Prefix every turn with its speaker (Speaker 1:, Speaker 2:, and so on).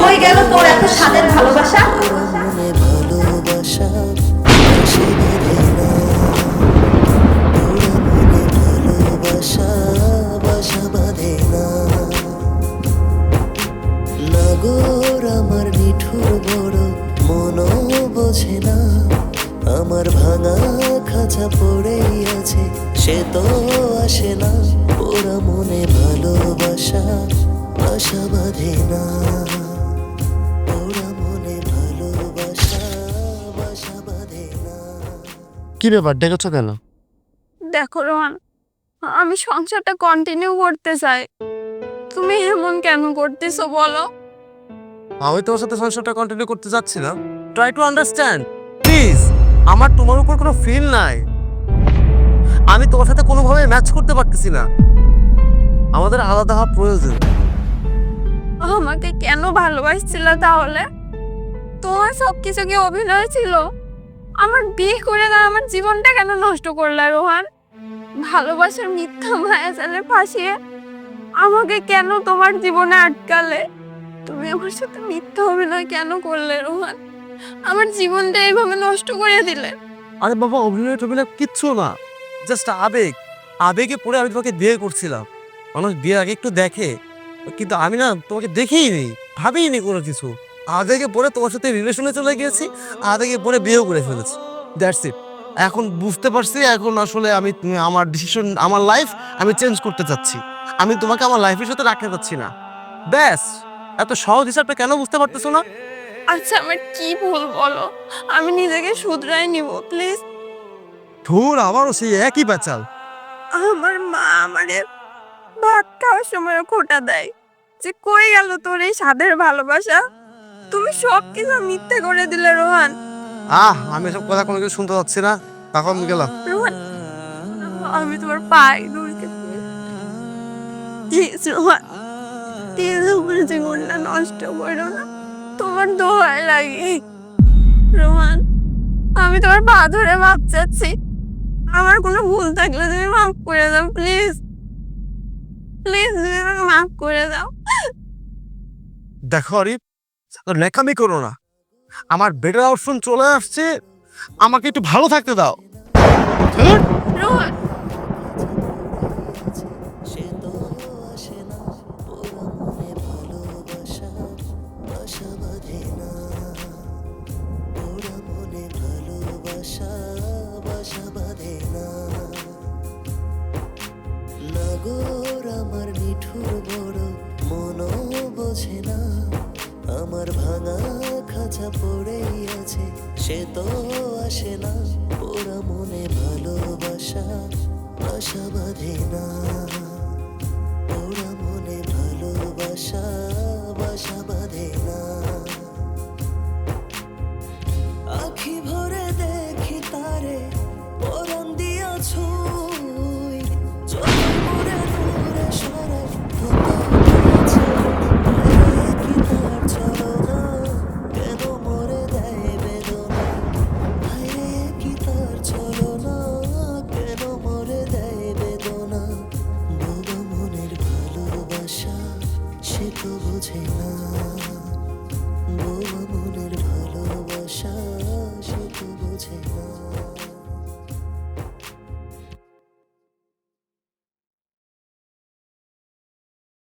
Speaker 1: কই গেল তোর এত স্বাদের ভালোবাসা?
Speaker 2: মনে ভালোবাসা আশা বাঁধে না, ওরা মনে ভালোবাসা বাসা বাঁধে না। নাগর আমার নিঠুর বড় মনও বোঝে না, আমার ভাঙা খাঁচা পড়েই আছে সে তো আসে না। ওরা মনে ভালোবাসা আশা বাঁধে না, ওরা মনে ভালোবাসা বাসা বাঁধে না।
Speaker 3: কি ব্যাপার ডেকেছ কেন?
Speaker 4: দেখো রোহান, আমি সংসারটা কন্টিনিউ করতে চাই, তুমি এমন কেন করতেছো বলো?
Speaker 3: আমি তোমার সাথে সংসারটা কন্টিনিউ করতে যাচ্ছি না। Try to understand please. আমার তোমার উপর কোনো ফিল নাই, আমি তোমার সাথে কোনোভাবে ম্যাচ করতে পারতেছি না। আমাদের আলাদা হওয়া প্রয়োজন।
Speaker 4: আমাকে কেন ভালোবাসছিলে তাহলে? তোমার সবকিছু কি অভিনয় ছিল? আমার বিয়ে করে না আমার জীবনটা কেন নষ্ট করলে রোহান? ভালোবাসার মিথ্যা মায়াজালে ফাঁসিয়ে আমাকে কেন তোমার জীবনে আটকালে? তুমি আমার সাথে মিথ্যা অভিনয় কেন করলে রোহান? আমার জীবনটা এইভাবে নষ্ট করে দিলে।
Speaker 3: আরে বাবা, অভিনয় টভিনয় কিচ্ছু না, জাস্ট আবেগ। আবেগে পড়ে আমি তোমাকে বিয়ে করছিলাম। মানুষ বিয়ের আগে একটু দেখে, কিন্তু আমি না তোমাকে দেখেই নি, ভাবিই নি কোনো কিছু। আবেগে পড়ে তোমার সাথে রিলেশনে চলে গিয়েছি, আবেগে পড়ে বিয়েও করে ফেলেছি। That's it. এখন বুঝতে পারছি, এখন আসলে আমি আমার ডিসিশন, আমার লাইফ আমি চেঞ্জ করতে চাচ্ছি। আমি তোমাকে আমার লাইফের সাথে রাখতে চাচ্ছি না। ব্যাস, এত সহজ হিসাবটা কেন বুঝতে পারতেছো না?
Speaker 4: আচ্ছা, আমার কি ভুল বলো, আমি নিজেকে শুধরাই নিব প্লিজ।
Speaker 3: ধুর, আবারও সেই একই প্যাচাল।
Speaker 4: আমার মা আমারে ভাত খাওয়ার সময় খোঁটা দেয় যে কই গেল তোর এই স্বাদের ভালোবাসা? তুমি সব কিছু মিথ্যে করে দিলে রোহান।
Speaker 3: আমি এসব কথা কোনো কিছু শুনতে পাচ্ছি না, তখন গেলাম।
Speaker 4: রোহান, আমি তোমার পায়ে ধরতে প্লিজ রোহান, প্লিজ আমার জীবনটা নষ্ট করো না, তোমার দোহাই লাগে। রোহান, আমি তোমার পা ধরে মাপ চাচ্ছি, আমার কোনো ভুল থাকলে তুমি মাফ করে দাও প্লিজ। প্লিজ তুমি আমাকে মাফ করে দাও।
Speaker 3: দেখো অরিপ, ন্যাকামি করো না। আমার বেটার অপশন চলে আসছে, আমাকে একটু ভালো থাকতে দাও।
Speaker 4: রোহান,
Speaker 2: সে তো আসে না, ওরা মনে ভালোবাসা আশা বাঁধে না, ওরা মনে ভালোবাসা বাসা বাঁধে না। নাগর আমার নিঠুর বড় মনও বোঝে না, আমার ভাঙা খাঁচা পড়েই আছে সে তো আসে না। ওরা মনে ভালোবাসা আশা বাঁধে না, ওরা মনে ভালোবাসা